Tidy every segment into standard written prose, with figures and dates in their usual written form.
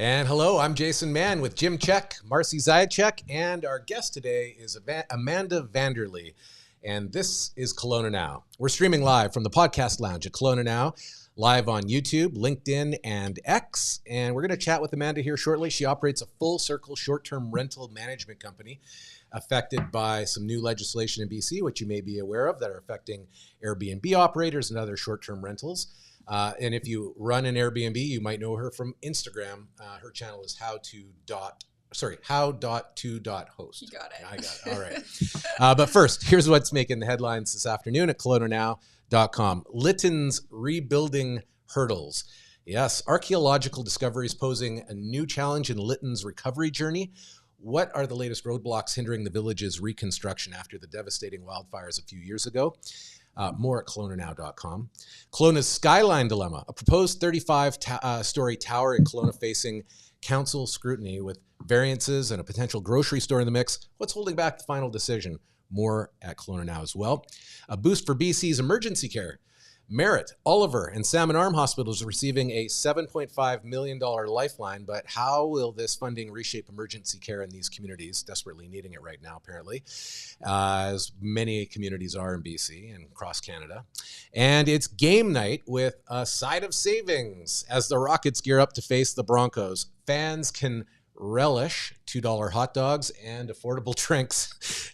And hello, I'm Jason Mann with Jim Check, Marcy Zajac, and our guest today is Amanda Vanderlee. And this is Kelowna Now. We're streaming live from the podcast lounge at Kelowna Now, live on YouTube, LinkedIn, and X. And we're going to chat with Amanda here shortly. She operates a full circle short-term rental management company affected by some new legislation in BC, which you may be aware of, that are affecting Airbnb operators and other short-term rentals. And if you run an Airbnb, you might know her from Instagram. Her channel is how.to.host. You got it. I got it. All right. But first, here's what's making the headlines this afternoon at KelownaNow.com. Lytton's rebuilding hurdles. Yes, archaeological discoveries posing a new challenge in Lytton's recovery journey. What are the latest roadblocks hindering the village's reconstruction after the devastating wildfires a few years ago? More at KelownaNow.com. Kelowna's Skyline Dilemma, a proposed 35-story tower in Kelowna facing council scrutiny with variances and a potential grocery store in the mix. What's holding back the final decision? More at Kelowna Now as well. A boost for BC's emergency care. Merritt, Oliver, and Salmon Arm Hospitals are receiving a $7.5 million lifeline, but how will this funding reshape emergency care in these communities, desperately needing it right now, apparently, as many communities are in BC and across Canada. And it's game night with a side of savings as the Rockets gear up to face the Broncos. Fans can relish $2 hot dogs and affordable drinks.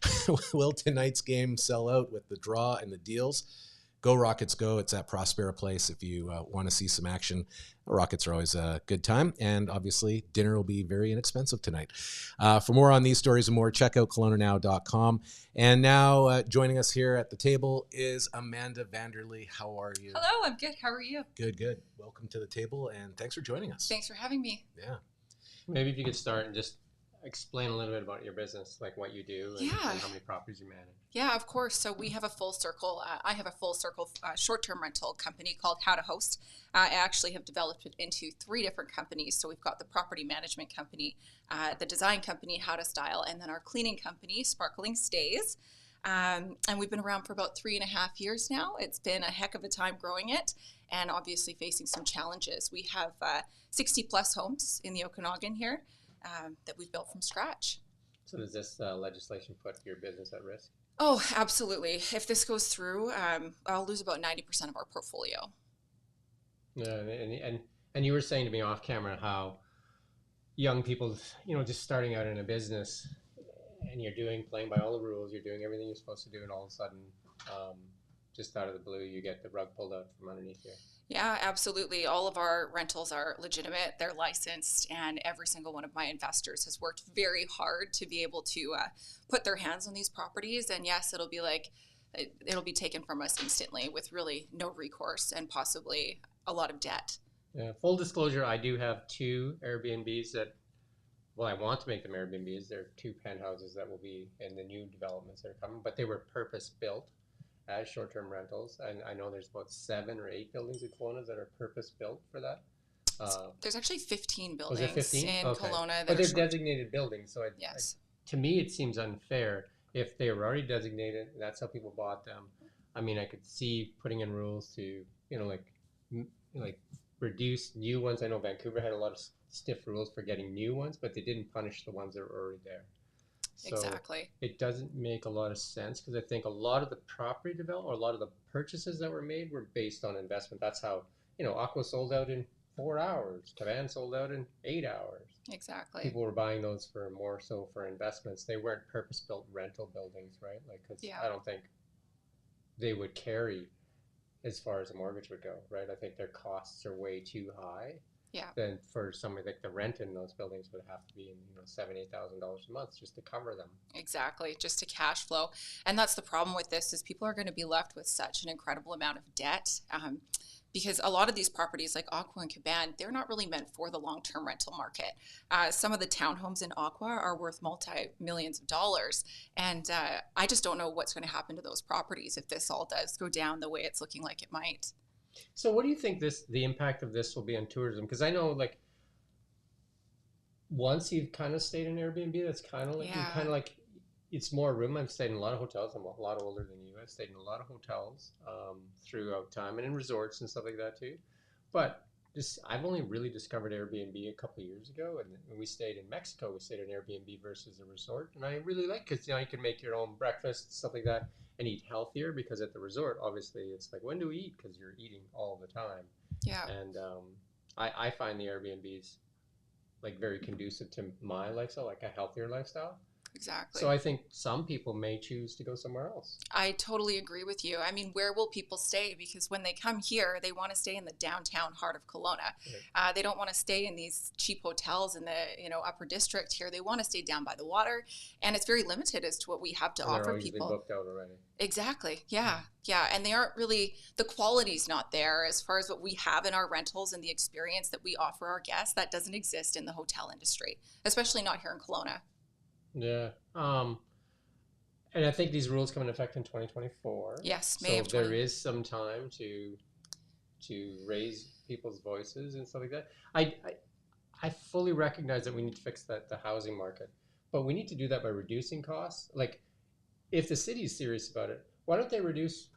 Will tonight's game sell out with the draw and the deals? Go Rockets, go. It's at Prospera Place if you want to see some action. The Rockets are always a good time. And obviously, dinner will be very inexpensive tonight. For more on these stories and more, check out KelownaNow.com. And now joining us here at the table is Amanda Vanderlee. How are you? Hello, I'm good. How are you? Good, good. Welcome to the table, and thanks for joining us. Thanks for having me. Yeah. Maybe if you could start and just explain a little bit about your business, like what you do and how many properties you manage. Yeah, of course. So we have a full circle. I have a full circle short-term rental company called How to Host. I actually have developed it into 3 different companies. So we've got the property management company, the design company, How to Style, and then our cleaning company, Sparkling Stays. And we've been around for about 3.5 years now. It's been a heck of a time growing it and obviously facing some challenges. We have 60 plus homes in the Okanagan here that we've built from scratch. So does this legislation put your business at risk? Oh, absolutely. If this goes through, I'll lose about 90% of our portfolio. And you were saying to me off camera how young people, just starting out in a business, and you're playing by all the rules, you're doing everything you're supposed to do, and all of a sudden, just out of the blue, you get the rug pulled out from underneath you. Yeah, absolutely. All of our rentals are legitimate. They're licensed, and every single one of my investors has worked very hard to be able to put their hands on these properties. And yes, it'll be taken from us instantly with really no recourse and possibly a lot of debt. Yeah. Full disclosure, I do have 2 Airbnbs I want to make them Airbnbs. They're 2 penthouses that will be in the new developments that are coming, but they were purpose built as short-term rentals, and I know there's about 7 or 8 buildings in Kelowna that are purpose-built for that. There's actually 15 buildings in Okay. Kelowna. But they're designated buildings, so yes. To me it seems unfair if they were already designated, and that's how people bought them. I mean, I could see putting in rules to, like reduce new ones. I know Vancouver had a lot of stiff rules for getting new ones, but they didn't punish the ones that were already there. So exactly. It doesn't make a lot of sense because I think a lot of the property development or a lot of the purchases that were made were based on investment. That's how, Aqua sold out in 4 hours. Cavan sold out in 8 hours. Exactly. People were buying those for more so for investments. They weren't purpose-built rental buildings, right? I don't think they would carry as far as a mortgage would go, right? I think their costs are way too high. Yeah. Then for somebody like the rent in those buildings would have to be $7,000-8,000 a month just to cover them. Exactly, just to cash flow. And that's the problem with this is people are going to be left with such an incredible amount of debt because a lot of these properties like Aqua and Caban, they're not really meant for the long-term rental market. Some of the townhomes in Aqua are worth multi-millions of dollars. And I just don't know what's going to happen to those properties if this all does go down the way it's looking like it might. So what do you think the impact of this will be on tourism? Because I know once you've kind of stayed in Airbnb, that's kind of like it's more room. I've stayed in a lot of hotels. I'm a lot older than you. I've stayed in a lot of hotels throughout time and in resorts and stuff like that too. But I've only really discovered Airbnb a couple of years ago, and when we stayed in Mexico, we stayed in Airbnb versus a resort, and I really like because you can make your own breakfast, stuff like that, and eat healthier. Because at the resort, obviously, it's like when do we eat? Because you're eating all the time. Yeah. And I find the Airbnbs like very conducive to my lifestyle, like a healthier lifestyle. Exactly. So I think some people may choose to go somewhere else. I totally agree with you. I mean, where will people stay? Because when they come here, they want to stay in the downtown heart of Kelowna. Right. They don't want to stay in these cheap hotels in the upper district here. They want to stay down by the water, and it's very limited as to what we have to And they're offer usually people. booked out already. Exactly. Yeah. Yeah. And they aren't really, the quality's not there as far as what we have in our rentals and the experience that we offer our guests. That doesn't exist in the hotel industry, especially not here in Kelowna. Yeah. And I think these rules come into effect in 2024. Yes, so May of 20. there is some time to raise people's voices and stuff like that. I fully recognize that we need to fix the housing market, but we need to do that by reducing costs. Like, if the city is serious about it, why don't they reduce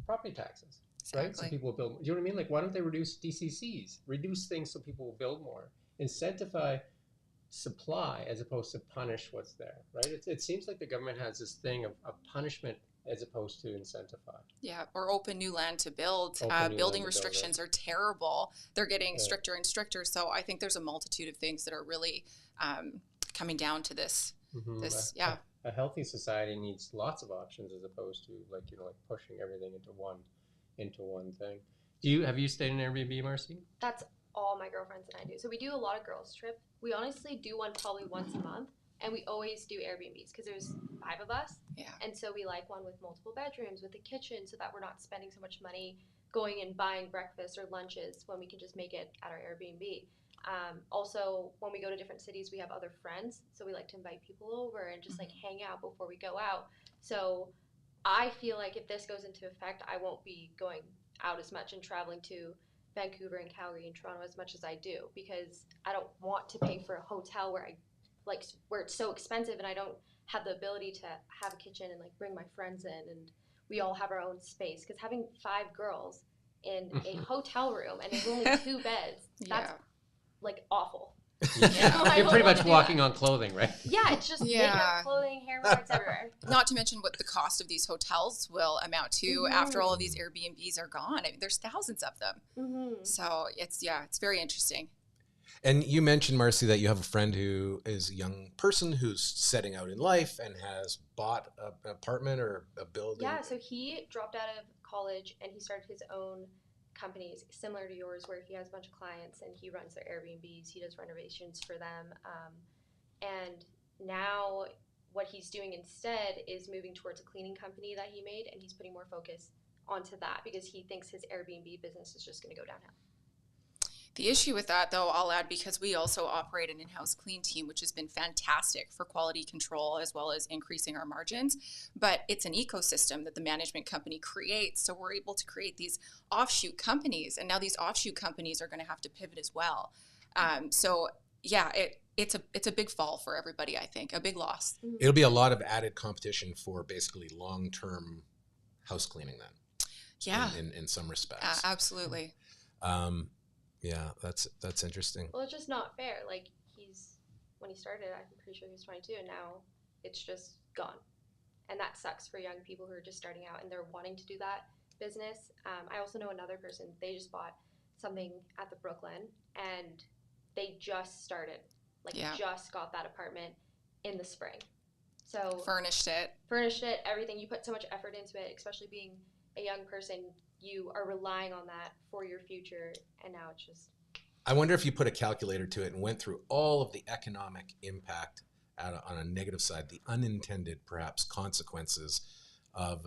property taxes? Exactly. Right? So people will build. Do you know what I mean? Like, why don't they reduce DCCs? Reduce things so people will build more. Incentivize supply as opposed to punish what's there, right? It seems like the government has this thing of punishment as opposed to incentivize. Yeah, or open new land to build. land Building to restrictions are terrible. They're getting stricter and stricter. So I think there's a multitude of things that are really coming down to this. A healthy society needs lots of options as opposed to like pushing everything into one thing. Have you stayed in Airbnb, Marcy? That's all my girlfriends and I do. So we do a lot of girls trip. We honestly do one probably once a month, and we always do Airbnbs because there's 5 of us. Yeah. And so we like one with multiple bedrooms with a kitchen so that we're not spending so much money going and buying breakfast or lunches when we can just make it at our Airbnb. Also, when we go to different cities, we have other friends, so we like to invite people over and just like hang out before we go out. So I feel like if this goes into effect, I won't be going out as much and traveling to Vancouver and Calgary and Toronto as much as I do, because I don't want to pay for a hotel where it's so expensive and I don't have the ability to have a kitchen and like bring my friends in and we all have our own space. Because having 5 girls in a hotel room and there's only 2 beds, that's like awful. Yeah. You're pretty much walking on clothing, right? Yeah, it's just makeup, clothing, hair marks everywhere. Not to mention what the cost of these hotels will amount to after all of these Airbnbs are gone. I mean, there's thousands of them. So it's very interesting. And you mentioned, Marcy, that you have a friend who is a young person who's setting out in life and has bought an apartment or a building. Yeah, so he dropped out of college and he started his own companies similar to yours, where he has a bunch of clients and he runs their Airbnbs, he does renovations for them, and now what he's doing instead is moving towards a cleaning company that he made, and he's putting more focus onto that because he thinks his Airbnb business is just going to go downhill. The issue with that, though, I'll add, because we also operate an in-house clean team, which has been fantastic for quality control as well as increasing our margins. But it's an ecosystem that the management company creates. So we're able to create these offshoot companies. And now these offshoot companies are going to have to pivot as well. It's a big fall for everybody, I think, a big loss. It'll be a lot of added competition for basically long-term house cleaning then. Yeah. In some respects. Absolutely. Yeah, that's interesting. Well, it's just not fair. Like, when he started, I'm pretty sure he was 22, and now it's just gone. And that sucks for young people who are just starting out and they're wanting to do that business. I also know another person, they just bought something at the Brooklyn, and they just started, just got that apartment in the spring. So furnished it, everything. You put so much effort into it, especially being a young person. You are relying on that for your future, and now it's just... I wonder if you put a calculator to it and went through all of the economic impact on a negative side, the unintended, perhaps, consequences of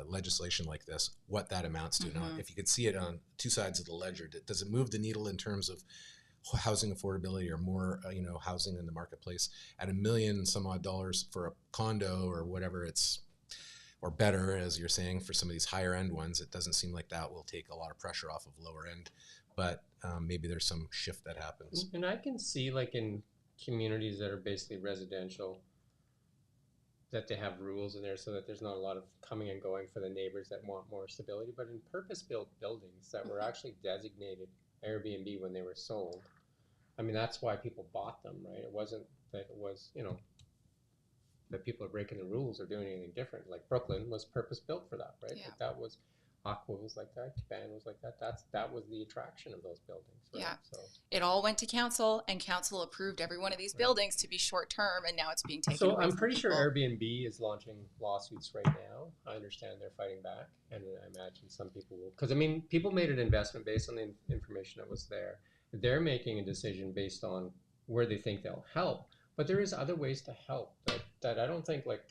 legislation like this, what that amounts to. Now, if you could see it on 2 sides of the ledger, does it move the needle in terms of housing affordability or more, housing in the marketplace at $1 million some odd for a condo or whatever it's... or better, as you're saying, for some of these higher end ones? It doesn't seem like that will take a lot of pressure off of lower end, but maybe there's some shift that happens. And I can see, like, in communities that are basically residential, that they have rules in there so that there's not a lot of coming and going for the neighbors that want more stability. But in purpose-built buildings that were actually designated Airbnb when they were sold. I mean, that's why people bought them, right? It wasn't that it was, that people are breaking the rules or doing anything different. Like Brooklyn was purpose built for that, right? Yeah. Like that was, Aqua was like that, Caban was like that. That was the attraction of those buildings, right? Yeah. So It all went to council, and council approved every one of these buildings to be short term, and now it's being taken away I'm from pretty sure people. Airbnb is launching lawsuits right now. I understand they're fighting back, and I imagine some people will. Because, I mean, people made an investment based on the information that was there. They're making a decision based on where they think they'll help. But there is other ways to help that I don't think, like,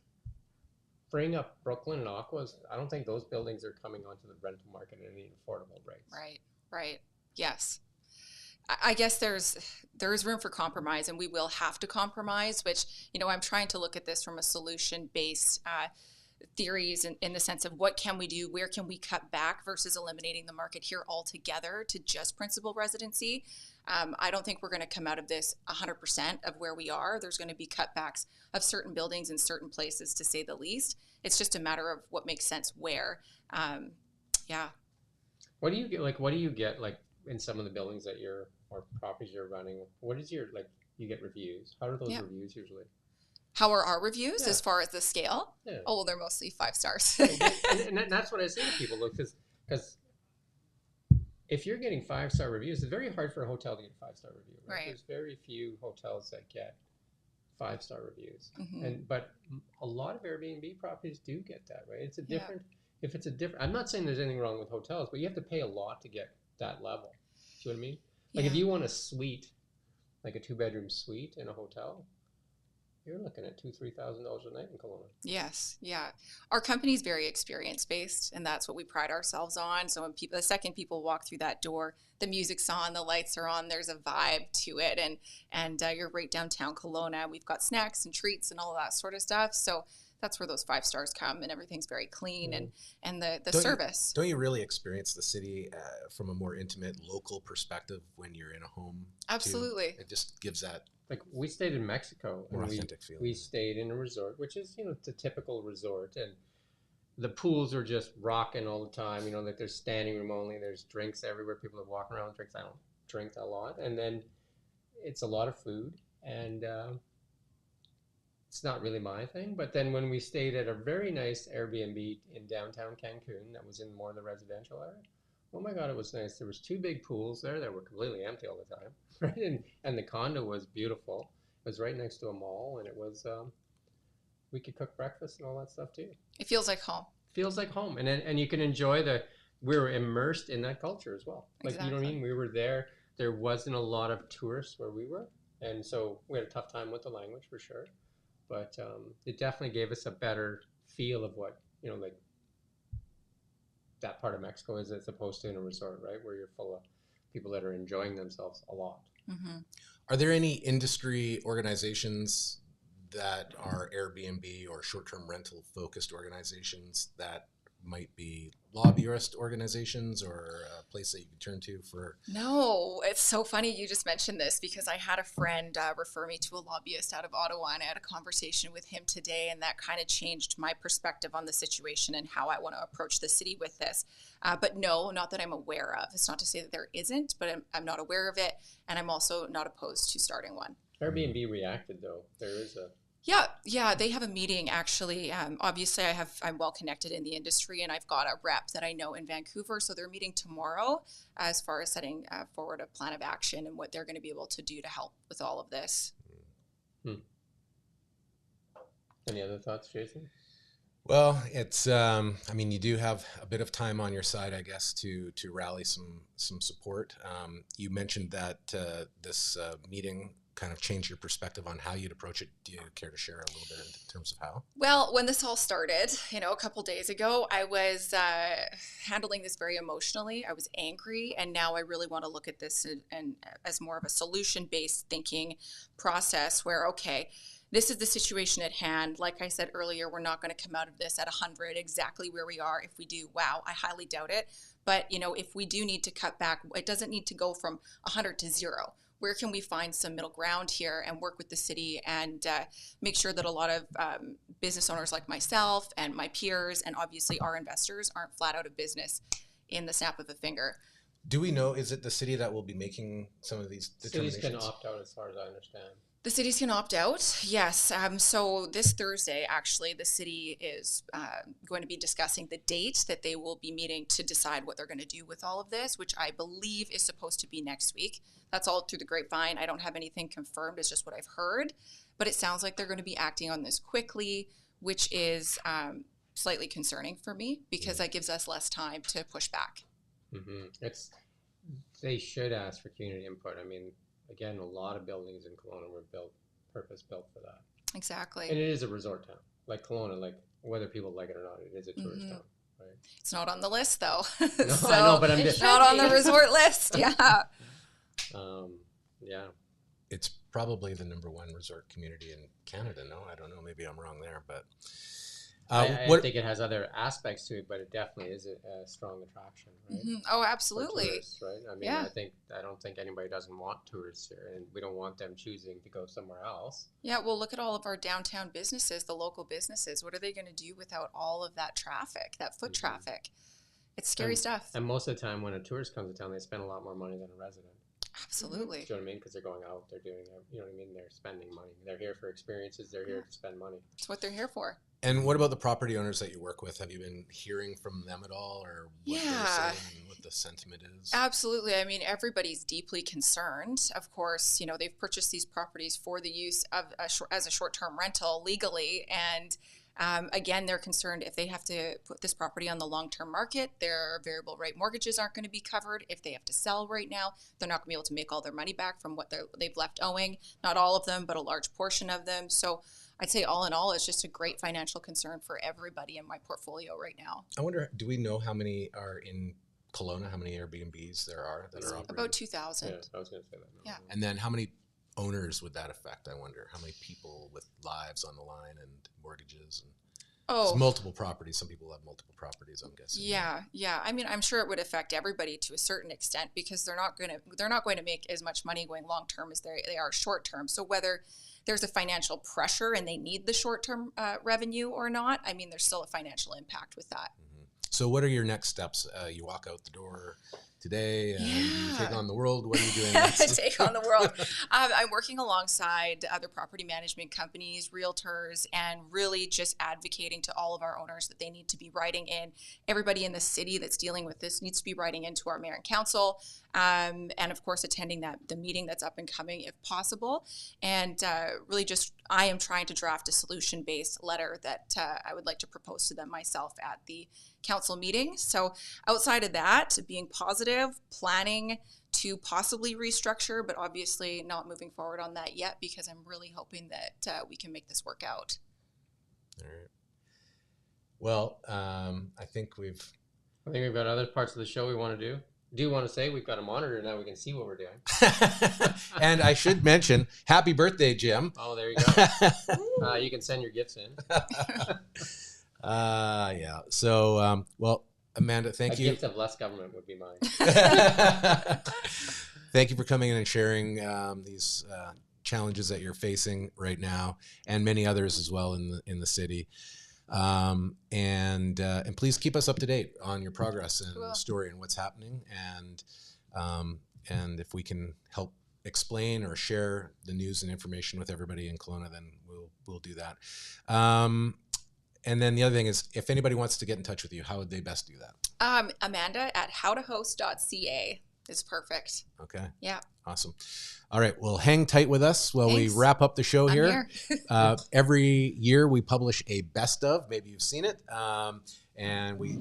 freeing up Brooklyn and Aquas, I don't think those buildings are coming onto the rental market at any affordable rates. Right. Yes. I guess there's room for compromise, and we will have to compromise, which, I'm trying to look at this from a solution-based theories in the sense of what can we do, where can we cut back versus eliminating the market here altogether to just principal residency. I don't think we're going to come out of this 100% of where we are. There's going to be cutbacks of certain buildings in certain places, to say the least. It's just a matter of what makes sense where. Yeah. What do you get like in some of the buildings that or properties you're running? What is your, like, you get reviews? How are those reviews usually? How are our reviews as far as the scale? Yeah. Oh, well, they're mostly 5 stars. and that's what I say to people, look, because if you're getting 5-star reviews, it's very hard for a hotel to get a 5-star review. Right? There's very few hotels that get 5-star reviews, but a lot of Airbnb properties do get that, right? It's a different. If it's a different, I'm not saying there's anything wrong with hotels, but you have to pay a lot to get that level. Do you know what I mean? Like if you want a suite, like a 2-bedroom suite in a hotel, you're looking at $2,000-$3,000 a night in Kelowna. Yes, yeah. Our company's very experience based, and that's what we pride ourselves on. So when the second people walk through that door, the music's on, the lights are on, there's a vibe to it, and you're right downtown Kelowna. We've got snacks and treats and all that sort of stuff. So that's where those 5 stars come, and everything's very clean and the service. Don't you really experience the city from a more intimate local perspective when you're in a home? Absolutely. Too? It just gives that. Like we stayed in Mexico, more and authentic feeling. We stayed in a resort, which is, it's a typical resort, and the pools are just rocking all the time. Like there's standing room only, there's drinks everywhere. People are walking around with drinks. I don't drink a lot, and then it's a lot of food, and it's not really my thing. But then when we stayed at a very nice Airbnb in downtown Cancun, that was in more of the residential area. Oh my God, it was nice. There was 2 big pools there that were completely empty all the time, right? And the condo was beautiful. It was right next to a mall, and it was we could cook breakfast and all that stuff too. It feels like home. Feels like home, and you can enjoy we were immersed in that culture as well. Like Exactly. You know what I mean? We were there. There wasn't a lot of tourists where we were, and so we had a tough time with the language for sure. But it definitely gave us a better feel of what like that part of Mexico is, as opposed to in a resort, right, where you're full of people that are enjoying themselves a lot. Mm-hmm. Are there any industry organizations that are Airbnb or short-term rental focused organizations that might be lobbyist organizations or a place that you could turn to for? No, it's so funny you just mentioned this, because I had a friend refer me to a lobbyist out of Ottawa, and I had a conversation with him today, and that kind of changed my perspective on the situation and how I want to approach the city with this. But no, not that I'm aware of. It's not to say that there isn't, but I'm not aware of it, and I'm also not opposed to starting one. Airbnb reacted, though. There is a... Yeah, they have a meeting actually. Obviously, I'm well connected in the industry, and I've got a rep that I know in Vancouver. So they're meeting tomorrow as far as setting forward a plan of action and what they're going to be able to do to help with all of this. Any other thoughts, Jason? Well, it's you do have a bit of time on your side, I guess, to rally some support. You mentioned that this meeting kind of changed your perspective on how you'd approach it. Do you care to share a little bit in terms of how? Well, when this all started, a couple days ago, I was handling this very emotionally. I was angry, and now I really want to look at this and as more of a solution-based thinking process where, okay, this is the situation at hand. Like I said earlier, we're not going to come out of this at 100 exactly where we are. If we do, wow, I highly doubt it. But, if we do need to cut back, it doesn't need to go from 100 to 0. Where can we find some middle ground here and work with the city and make sure that a lot of business owners like myself and my peers and obviously our investors aren't flat out of business in the snap of a finger? Do we know, is it the city that will be making some of these Cities determinations? can opt out as far as I understand. The cities can opt out, yes. So this Thursday, actually, the city is going to be discussing the date that they will be meeting to decide what they're going to do with all of this, which I believe is supposed to be next week. That's all through the grapevine. I don't have anything confirmed. It's just what I've heard. But it sounds like they're going to be acting on this quickly, which is slightly concerning for me because that gives us less time to push back. They should ask for community input. I mean, again, a lot of buildings in Kelowna were purpose-built for that. Exactly. And it is a resort town. Like Kelowna, like whether people like it or not, it is a tourist town, right? It's not on the list, though. No, So I know, but I'm it's just... not on the resort list. Yeah. Yeah. It's probably the number one resort community in Canada. No, I don't know. Maybe I'm wrong there, but I what? think it has other aspects to it, but it definitely is a strong attraction, right? Oh, For absolutely. tourists, right? I mean, Yeah. I don't think anybody doesn't want tourists here, and we don't want them choosing to go somewhere else. Yeah, well, look at all of our downtown businesses, the local businesses. What are they going to do without all of that traffic, that foot traffic? It's scary stuff. And most of the time, when a tourist comes to town, they spend a lot more money than a resident. Absolutely. Do you know what I mean? Because they're going out, they're doing, you know what I mean? They're spending money. They're here for experiences. They're here to spend money. It's what they're here for. And what about the property owners that you work with? Have you been hearing from them at all, or what they're saying and what the sentiment is? Absolutely. I mean, everybody's deeply concerned. Of course, you know, they've purchased these properties for the use of as a short-term rental legally, and again, they're concerned if they have to put this property on the long-term market, their variable rate mortgages aren't going to be covered. If they have to sell right now, they're not going to be able to make all their money back from what they've left owing. Not all of them, but a large portion of them. So I'd say all in all, it's just a great financial concern for everybody in my portfolio right now. I wonder, do we know how many are in Kelowna, how many Airbnbs there are that are operating? About 2,000. Yeah, I was going to say that. No. Yeah. And then how many owners would that affect? I wonder how many people with lives on the line and mortgages and Oh, multiple properties. Some people have multiple properties, I'm guessing. yeah. I mean, I'm sure it would affect everybody to a certain extent because they're not going to make as much money going long term as they are short term. So whether there's a financial pressure and they need the short term revenue or not, I mean, there's still a financial impact with that. Mm-hmm. So what are your next steps? You walk out the door today and you take on the world. What are you doing next? Take on the world. I'm working alongside other property management companies, realtors, and really just advocating to all of our owners that they need to be writing in. Everybody in the city that's dealing with this needs to be writing into our mayor and council, and of course attending the meeting that's up and coming if possible. And really just I am trying to draft a solution-based letter that I would like to propose to them myself at the council meeting. So outside of that, being positive, planning to possibly restructure, but obviously not moving forward on that yet because I'm really hoping that we can make this work out. All right. Well, I think we've got other parts of the show we want to do. Do you want to say we've got a monitor now? We can see what we're doing. And I should mention, happy birthday, Jim. Oh, there you go. You can send your gifts in. Yeah. So, well, Amanda, thank you. A gift of less government would be mine. Thank you for coming in and sharing these challenges that you're facing right now, and many others as well in the city. And please keep us up to date on your progress and story and what's happening. And if we can help explain or share the news and information with everybody in Kelowna, then we'll do that. And then the other thing is, if anybody wants to get in touch with you, how would they best do that? Amanda at howtohost.ca is perfect. Okay. Yeah. Awesome. All right. Well, hang tight with us while we wrap up the show here. Every year we publish a best of. Maybe you've seen it. And we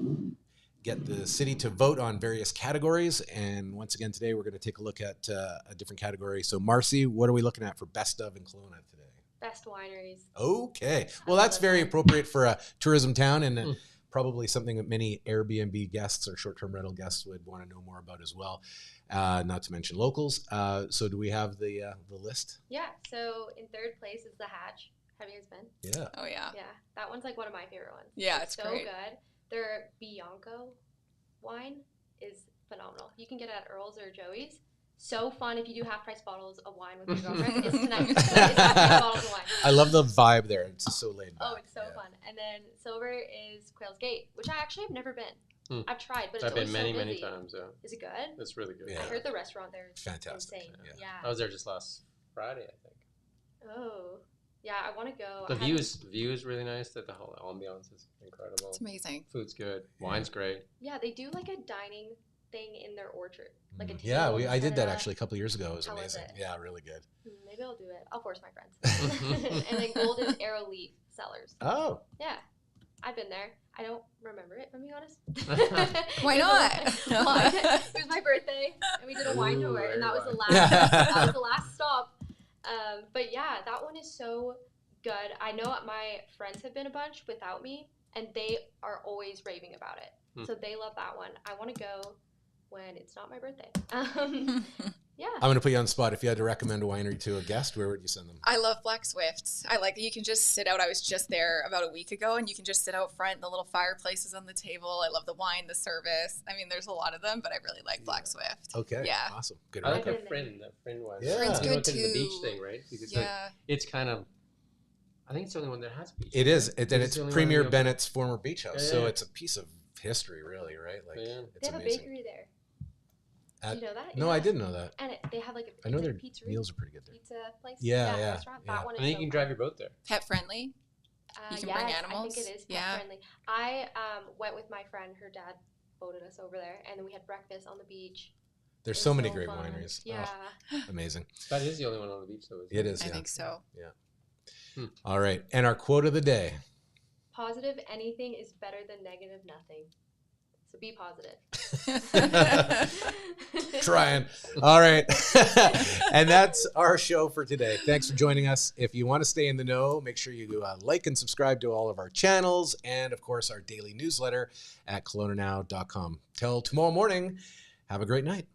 get the city to vote on various categories. And once again, today we're going to take a look at a different category. So, Marcy, what are we looking at for best of in Kelowna today? Best wineries. Okay. Well, that's very appropriate for a tourism town, and probably something that many Airbnb guests or short-term rental guests would want to know more about as well. Not to mention locals. So do we have the list? Yeah. So in third place is the Hatch. Have you guys been? Yeah. Oh yeah. Yeah. That one's like one of my favorite ones. Yeah, it's so great. good. Their Bianco wine is phenomenal. You can get it at Earl's or Joey's. So fun if you do half price bottles of wine with your girlfriend. It's tonight. It's half price bottles of wine. I love the vibe there. It's just so laid back. Oh, it's so fun. And then silver is Quail's Gate, which I actually have never been. I've tried, but it's I've been always many, so many busy. times. Yeah, Is it good? it's really good. Yeah. I heard the restaurant there is Fantastic. insane. Yeah. Yeah. I was there just last Friday, I think. Oh, yeah. I want to go. The I view is really nice. That the whole ambiance is incredible. It's amazing. Food's good. Wine's great. Yeah, they do like a dining thing in their orchard, like a Yeah, table to I did set that it up. actually a couple years ago. It was How was amazing. it? Yeah, really good. Maybe I'll do it. I'll force my friends. And then Golden Arrow Leaf Cellars. Oh, Yeah, I've been there. I don't remember it, if I'm being honest. Why It was not? it was my birthday, and we did a wine Ooh, tour, and that was the very last. nice. That was the last stop. But yeah, that one is so good. I know my friends have been a bunch without me, and they are always raving about it. So they love that one. I want to go when it's not my birthday. Yeah. I'm going to put you on the spot. If you had to recommend a winery to a guest, where would you send them? I love Black Swift. I like that you can just sit out. I was just there about a week ago, and you can just sit out front. The little fireplaces on the table. I love the wine, the service. I mean, there's a lot of them, but I really like Black Swift. Okay. Yeah. Awesome. Good. I like I've a been friend. That friend one. Yeah. Friend's You know, good because of the beach too. thing, right? Because like, Yeah. it's kind of. I think it's the only one that has a beach. It is. And It's it's the only one Premier in the- Bennett's former beach house. Yeah, So yeah. it's a piece of history, really, right? Like, Yeah. it's They have amazing. a bakery there. At- You know that? No, Yeah. I didn't know that. And they have like a I know it's a their pizzeria, meals are pretty good there. pizza place. Yeah, yeah, Restaurant. yeah. That one is And then you so can fun. drive your boat there. Pet friendly. You can bring yes, animals? I think it is pet Yeah. friendly. I went with my friend. Her dad boated us over there, and then we had breakfast on the beach. There's It so was many so great fun. wineries. Yeah. Oh, amazing. That is the only one on the beach, though. Isn't It is. I Yeah. think so. All right. And our quote of the day. Positive anything is better than negative nothing. So be positive. Trying. All right. And that's our show for today. Thanks for joining us. If you want to stay in the know, make sure you like and subscribe to all of our channels and, of course, our daily newsletter at KelownaNow.com. Till tomorrow morning, have a great night.